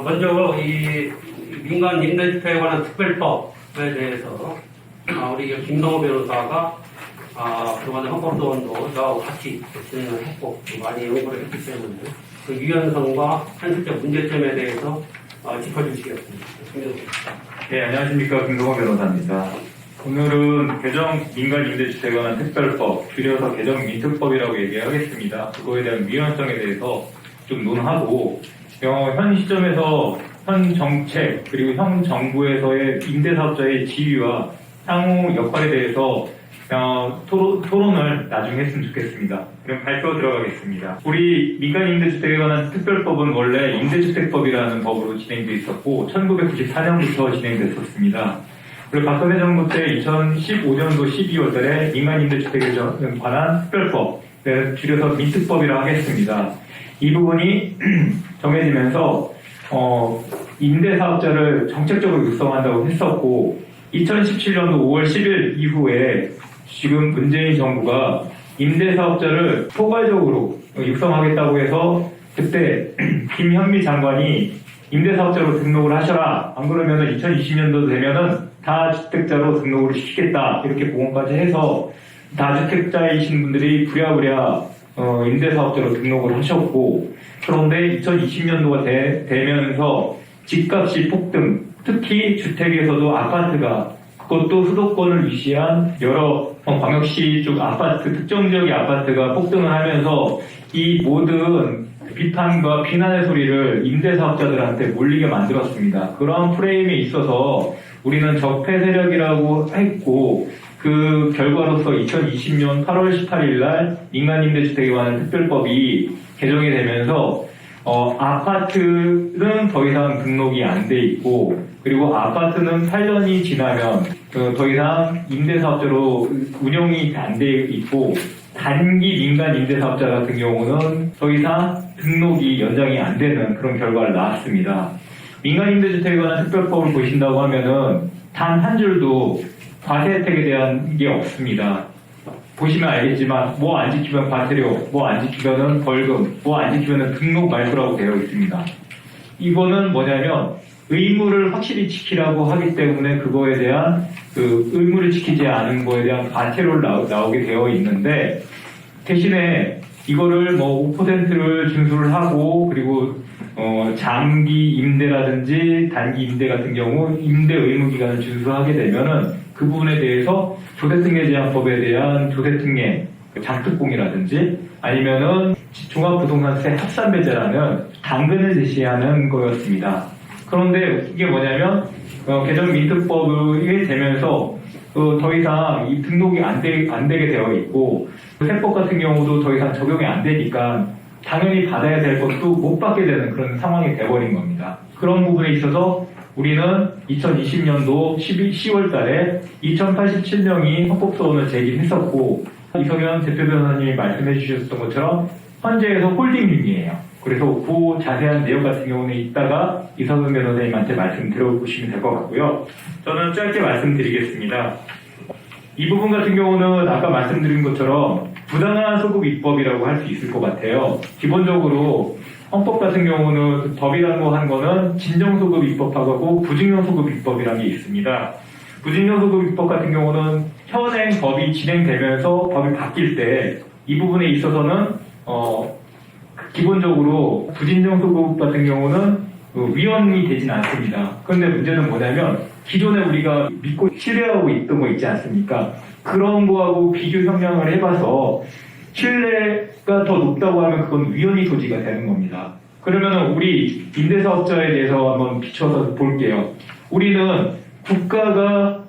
먼저 이 민간 임대주택에 관한 특별법에 대해서 우리 김성호 변호사가 그동안에 헌법소원도 저하고 같이 진행을 했고 많이 연구를 했기 때문에 그 유연성과 현실적 문제점에 대해서 짚어주시겠습니다. 네, 안녕하십니까. 김성호 변호사입니다. 오늘은 개정 민간임대주택에 관한 특별법, 줄여서 개정 민특법이라고 얘기하겠습니다. 그거에 대한 유연성에 대해서 좀 논하고, 현 시점에서 현 정책 그리고 현 정부에서의 임대사업자의 지위와 향후 역할에 대해서 토론을 나중에 했으면 좋겠습니다. 그럼 발표 들어가겠습니다. 우리 민간임대주택에 관한 특별법은 원래 임대주택법이라는 법으로 진행되어 있었고 1994년부터 진행됐었습니다. 그리고 박근혜 정부 때 2015년도 12월 달에 민간임대주택에 관한 특별법을 줄여서 민특법이라고 하겠습니다. 이 부분이 정해지면서 임대사업자를 정책적으로 육성한다고 했었고 2017년도 5월 10일 이후에 지금 문재인 정부가 임대사업자를 포괄적으로 육성하겠다고 해서 그때 김현미 장관이 임대사업자로 등록을 하셔라. 안 그러면은 2020년도 되면은 다주택자로 등록을 시키겠다. 이렇게 보건까지 해서 다주택자이신 분들이 부랴부랴 임대사업자로 등록을 하셨고 그런데 2020년도가 되면서 집값이 폭등, 특히 주택에서도 아파트가 그것도 수도권을 위시한 여러 광역시 쪽 아파트, 특정 지역의 아파트가 폭등을 하면서 이 모든 비판과 비난의 소리를 임대사업자들한테 몰리게 만들었습니다. 그런 프레임에 있어서 우리는 적폐 세력이라고 했고 그 결과로서 2020년 8월 18일 날 민간임대주택에 관한 특별법이 개정이 되면서 아파트는 더 이상 등록이 안 돼 있고 그리고 아파트는 8년이 지나면 더 이상 임대사업자로 운영이 안 돼 있고 단기 민간 임대사업자 같은 경우는 더 이상 등록이 연장이 안 되는 그런 결과를 낳았습니다. 민간 임대주택에 관한 특별법을 보신다고 하면은 단 한 줄도 과세 혜택에 대한 게 없습니다. 보시면 알겠지만 뭐 안 지키면 과태료, 뭐 안 지키면은 벌금, 뭐 안 지키면은 등록 말소라고 되어 있습니다. 이거는 뭐냐면 의무를 확실히 지키라고 하기 때문에 그거에 대한 그 의무를 지키지 않은 거에 대한 과태료를 나오게 되어 있는데 대신에 이거를 뭐 5%를 준수를 하고 그리고 장기 임대라든지 단기 임대 같은 경우 임대 의무 기간을 준수하게 되면은 그 부분에 대해서 조세특례 제한법에 대한 조세특례 장특공이라든지 아니면은 종합부동산세 합산배제라는 당근을 제시하는 거였습니다. 그런데 이게 뭐냐면 개정 민특법이 되면서 더 이상 이 등록이 안 되게 되어 있고 세법 같은 경우도 더 이상 적용이 안 되니까 당연히 받아야 될 것도 못 받게 되는 그런 상황이 돼버린 겁니다. 그런 부분에 있어서 우리는 2020년도 10월 달에 2087명이 헌법소원을 제기했었고 이성현 대표 변호사님이 말씀해 주셨던 것처럼 헌재에서 홀딩 중이에요. 그래서 그 자세한 내용 같은 경우는 이따가 이성현 변호사님한테 말씀 드려보시면 될 것 같고요. 저는 짧게 말씀드리겠습니다. 이 부분 같은 경우는 아까 말씀드린 것처럼 부당한 소급 입법이라고 할 수 있을 것 같아요. 기본적으로 헌법 같은 경우는 법이라고 한 거는 진정소급 입법하고 부증형소급 입법이라는 게 있습니다. 부증형소급 입법 같은 경우는 현행 법이 진행되면서 법이 바뀔 때 이 부분에 있어서는 기본적으로 부진정소급 같은 경우는 위헌이 되진 않습니다. 그런데 문제는 뭐냐면 기존에 우리가 믿고 신뢰하고 있던 거 있지 않습니까? 그런 거하고 비교 형량을 해봐서 신뢰가 더 높다고 하면 그건 위헌이 소지가 되는 겁니다. 그러면 우리 임대사업자에 대해서 한번 비춰서 볼게요. 우리는 국가가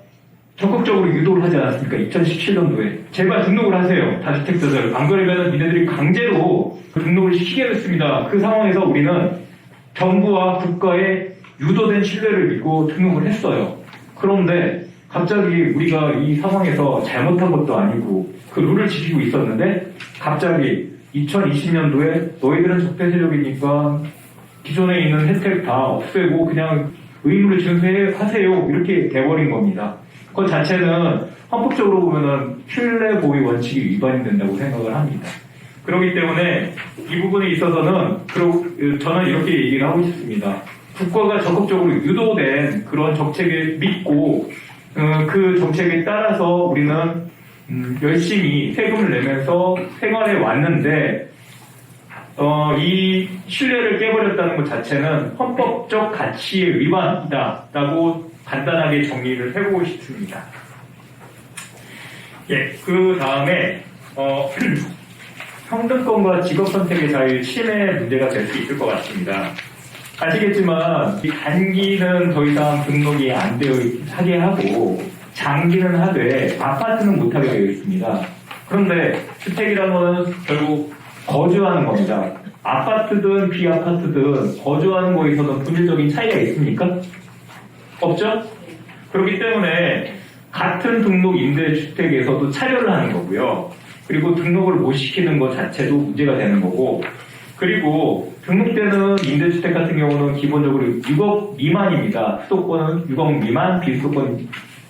적극적으로 유도를 하지 않았습니까? 2017년도에. 제발 등록을 하세요. 다주택자들. 안 그러면 니네들이 강제로 등록을 시키겠습니다. 그 상황에서 우리는 정부와 국가의 유도된 신뢰를 믿고 등록을 했어요. 그런데 갑자기 우리가 이 상황에서 잘못한 것도 아니고 그 룰을 지키고 있었는데 갑자기 2020년도에 너희들은 적폐 세력이니까 기존에 있는 혜택 다 없애고 그냥 의무를 준수하세요. 이렇게 돼버린 겁니다. 그 자체는 헌법적으로 보면은 신뢰 보유 원칙이 위반이 된다고 생각을 합니다. 그렇기 때문에 이 부분에 있어서는 저는 이렇게 얘기를 하고 싶습니다. 국가가 적극적으로 유도된 그런 정책을 믿고 그 정책에 따라서 우리는 열심히 세금을 내면서 생활해 왔는데 이 신뢰를 깨버렸다는 것 자체는 헌법적 가치의 위반이다라고 간단하게 정리를 해보고 싶습니다. 예, 그 다음에 평등권과 직업선택의 자유 침해 문제가 될 수 있을 것 같습니다. 아시겠지만 이 단기는 더 이상 등록이 안 되어 하게 하고 장기는 하되 아파트는 못하게 되어 있습니다. 그런데 주택이라는 것은 결국 거주하는 겁니다. 아파트든 비아파트든 거주하는 거에 있어서 본질적인 차이가 있습니까? 없죠? 그렇기 때문에 같은 등록 임대주택에서도 차별을 하는 거고요. 그리고 등록을 못 시키는 것 자체도 문제가 되는 거고, 그리고 등록되는 임대주택 같은 경우는 기본적으로 6억 미만입니다. 수도권은 6억 미만, 비수도권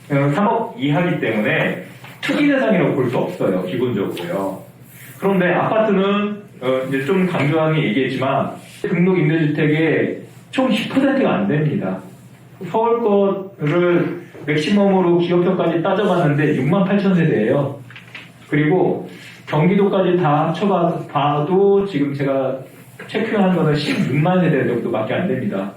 3억 이하이기 때문에 투기 대상이라고 볼 수 없어요. 기본적으로요. 그런데 아파트는 이제 좀 강조하게 얘기했지만 등록 임대주택의 총 10%가 안 됩니다. 서울 거를 맥시멈으로 기업표까지 따져봤는데 6만 8천 세대예요. 그리고 경기도까지 다 합쳐봐도 지금 제가 체크한 거는 16만 세대 정도밖에 안 됩니다.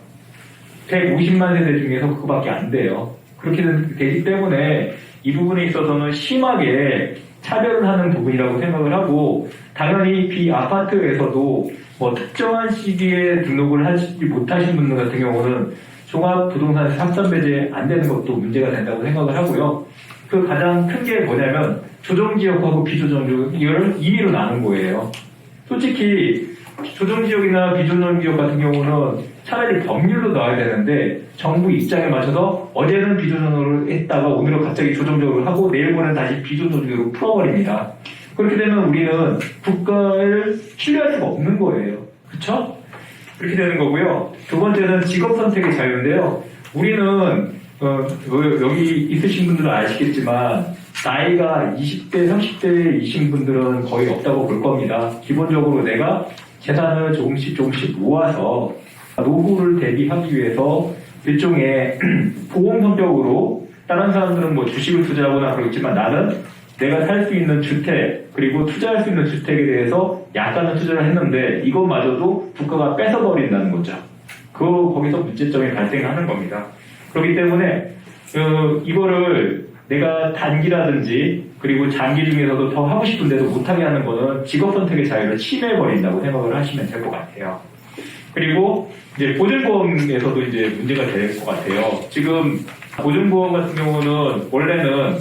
150만 세대 중에서 그거밖에 안 돼요. 그렇게 되기 때문에 이 부분에 있어서는 심하게 차별을 하는 부분이라고 생각을 하고, 당연히 비아파트에서도 뭐 특정한 시기에 등록을 하지 못하신 분들 같은 경우는 종합부동산 합산배제 안 되는 것도 문제가 된다고 생각을 하고요. 그 가장 큰 게 뭐냐면 조정지역하고 비조정지역을 임의로 나눈 거예요. 솔직히 조정지역이나 비조정지역 같은 경우는 차라리 법률로 나와야 되는데 정부 입장에 맞춰서 어제는 비조정으로 했다가 오늘은 갑자기 조정적으로 하고 내일 모레는 다시 비조정적으로 풀어버립니다. 그렇게 되면 우리는 국가를 신뢰할 수가 없는 거예요. 그렇죠? 그렇게 되는 거고요. 두 번째는 직업 선택의 자유인데요. 우리는 여기 있으신 분들은 아시겠지만 나이가 20대, 30대이신 분들은 거의 없다고 볼 겁니다. 기본적으로 내가 재산을 조금씩 모아서 노후를 대비하기 위해서 일종의 보험 성격으로, 다른 사람들은 뭐 주식을 투자하거나 그렇지만 나는 내가 살 수 있는 주택, 그리고 투자할 수 있는 주택에 대해서 약간은 투자를 했는데 이것마저도 국가가 뺏어버린다는 거죠. 거기서 문제점이 발생하는 겁니다. 그렇기 때문에 이거를 내가 단기라든지 그리고 장기 중에서도 더 하고 싶은데도 못하게 하는 거는 직업 선택의 자유를 침해해버린다고 생각을 하시면 될 것 같아요. 그리고 이제 보증보험에서도 이제 문제가 될 것 같아요. 지금 보증보험 같은 경우는 원래는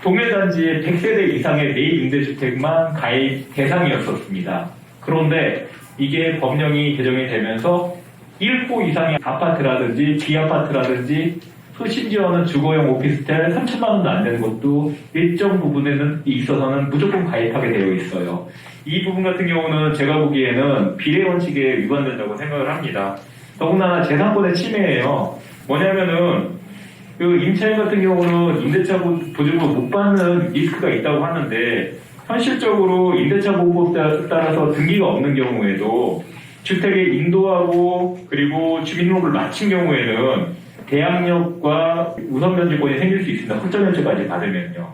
동일단지의 100세대 이상의 매입 임대주택만 가입 대상이었었습니다. 그런데 이게 법령이 개정이 되면서 1호 이상의 아파트라든지 비아파트라든지 심지어는 주거용 오피스텔 3천만 원도 안 되는 것도 일정 부분에는 있어서는 무조건 가입하게 되어 있어요. 이 부분 같은 경우는 제가 보기에는 비례 원칙에 위반된다고 생각을 합니다. 더군다나 재산권의 침해예요. 뭐냐면은 임차인 같은 경우는 임대차 보증을 못 받는 리스크가 있다고 하는데 현실적으로 임대차 보호법에 따라서 등기가 없는 경우에도 주택에 인도하고 그리고 주민등록을 마친 경우에는 대항력과 우선변제권이 생길 수 있습니다. 확정면제까지 받으면요.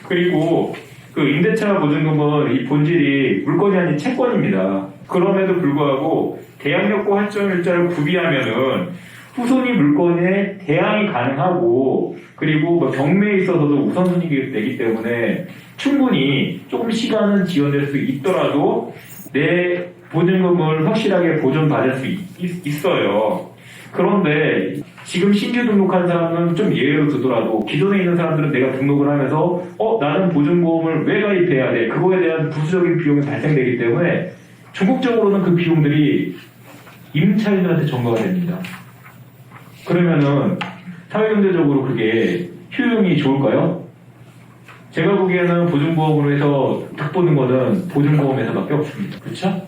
그리고 그 임대차 보증금은 이 본질이 물건이 아닌 채권입니다. 그럼에도 불구하고 대항력과 확정일자를 구비하면은 후손이 물건에 대항이 가능하고 그리고 뭐 경매에 있어서도 우선순위가 되기 때문에 충분히 조금 시간은 지연될 수 있더라도 내 보증금을 확실하게 보존받을 수 있어요. 그런데 지금 신규 등록한 사람은 좀 예외로 두더라도 기존에 있는 사람들은 내가 등록을 하면서 나는 보증보험을 왜 가입해야 돼? 그거에 대한 부수적인 비용이 발생되기 때문에 전국적으로는 그 비용들이 임차인들한테 전가가 됩니다. 그러면은 사회경제적으로 그게 효용이 좋을까요? 제가 보기에는 보증보험으로 해서 득 보는 거는 보증보험에서밖에 없습니다. 그렇죠?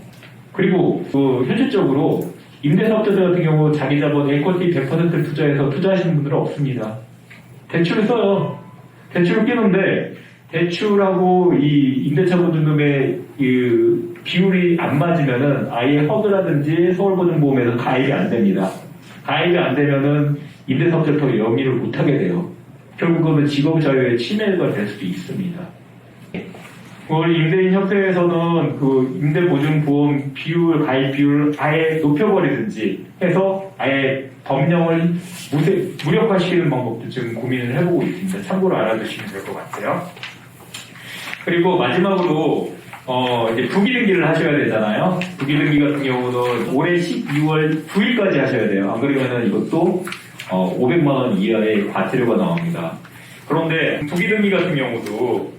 그리고 현실적으로 임대사업자들 같은 경우 자기 자본 에코티 100%를 투자해서 투자하시는 분들은 없습니다. 대출을 써요. 대출을 끼는데 대출하고 이 임대차 보증금의 비율이 안 맞으면은 아예 허그라든지 서울보증보험에서 가입이 안 됩니다. 가입이 안 되면은 임대사업자부터 영위를 못하게 돼요. 결국은 직업자유의 침해가 될 수도 있습니다. 우리 임대인협회에서는 그 임대보증보험 비율, 가입 비율을 아예 높여버리든지 해서 아예 법령을 무력화시키는 방법도 지금 고민을 해보고 있습니다. 참고로 알아두시면 될 것 같아요. 그리고 마지막으로 이제 부기등기를 하셔야 되잖아요. 부기등기 같은 경우는 올해 12월 9일까지 하셔야 돼요. 안 그러면은 이것도 500만 원 이하의 과태료가 나옵니다. 그런데 부기등기 같은 경우도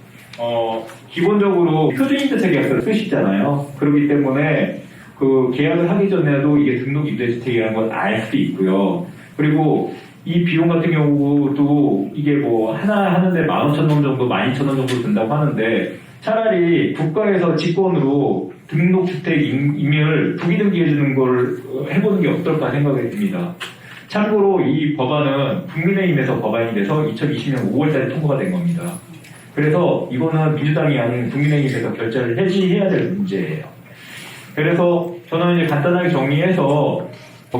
기본적으로 표준임대차 계약서를 쓰시잖아요. 그렇기 때문에 그 계약을 하기 전에도 이게 등록임대주택이라는 걸 알 수도 있고요. 그리고 이 비용 같은 경우도 이게 뭐 하나 하는데 15,000원 정도, 12,000원 정도 든다고 하는데 차라리 국가에서 직권으로 등록주택 임의를 부기등기해주는 걸 해보는 게 어떨까 생각이 듭니다. 참고로 이 법안은 국민의힘에서 법안이 돼서 2020년 5월달에 통과가 된 겁니다. 그래서 이거는 민주당이 아닌 국민의힘에서 결재를 해지해야 될 문제예요. 그래서 저는 이제 간단하게 정리해서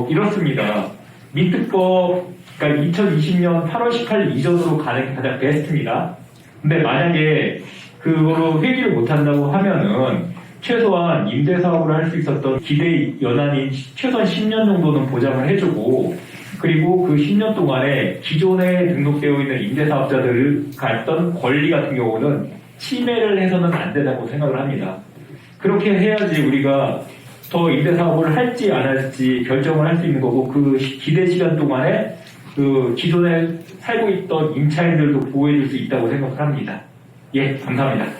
이렇습니다. 민특법, 그러니까 2020년 8월 18일 이전으로 가는 게 가장 베스트입니다. 근데 만약에 그거로 회기를 못한다고 하면은 최소한 임대사업을 할 수 있었던 기대 연한이 최소한 10년 정도는 보장을 해주고, 그리고 그 10년 동안에 기존에 등록되어 있는 임대사업자들을 갖던 권리 같은 경우는 침해를 해서는 안 된다고 생각을 합니다. 그렇게 해야지 우리가 더 임대사업을 할지 안 할지 결정을 할 수 있는 거고, 그 기대 시간 동안에 그 기존에 살고 있던 임차인들도 보호해줄 수 있다고 생각을 합니다. 예, 감사합니다.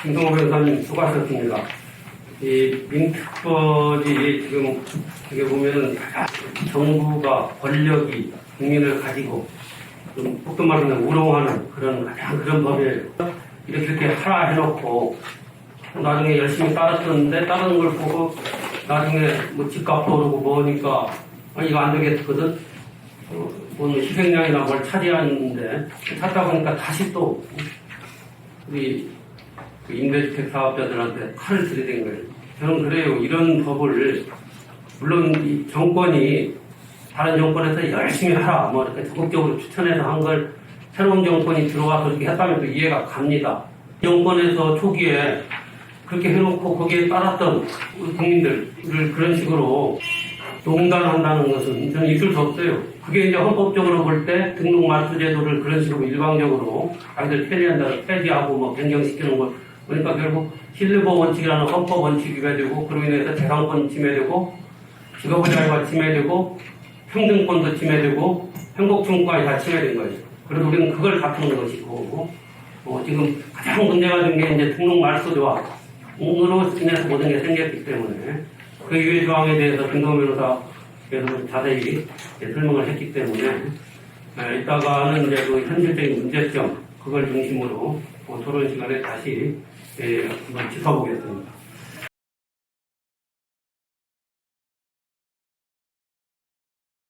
김성호 변호사님 수고하셨습니다. 이 민특법이 지금 어떻게 보면은 정부가 권력이 국민을 가지고 좀 속도 말하면 우롱하는 그런 법이에요. 이렇게 하라 해놓고 나중에 열심히 따랐었는데 따르는 걸 보고 나중에 뭐 집값도 오르고 뭐니까 이거 안 되겠거든. 뭐 희생양이나 뭘 차지하는데 찾다 보니까 다시 또 우리 그 임대주택 사업자들한테 칼을 들이댄 거예요. 저는 그래요. 이런 법을 물론 이 정권이 다른 정권에서 열심히 하라 뭐 이렇게 적극적으로 추천해서 한 걸 새로운 정권이 들어와서 이렇게 했다면 또 이해가 갑니다. 정권에서 초기에 그렇게 해놓고 거기에 따랐던 우리 국민들을 그런 식으로 농단한다는 것은 저는 있을 수 없어요. 그게 이제 헌법적으로 볼 때 등록 말소 제도를 그런 식으로 일방적으로 자기들 폐지하고 뭐 변경시키는 것. 그러니까 결국 실리버 원칙이라는 헌법 원칙이 되고, 그로 인해서 재산권 침해되고, 직업의 자유가 침해되고, 평등권도 침해되고, 행복충까지 다 침해된 거예요. 그래서 우리는 그걸 다투는 것이고, 지금 가장 문제가 된 게 이제 등록 말소제와 으로 인해서 모든 게 생겼기 때문에 그 유예 조항에 대해서 김성호 변호사께서 자세히 설명을 했기 때문에 이따가는 이제 그 현실적인 문제점 그걸 중심으로 토론 시간에 다시 한번 짚어보겠습니다.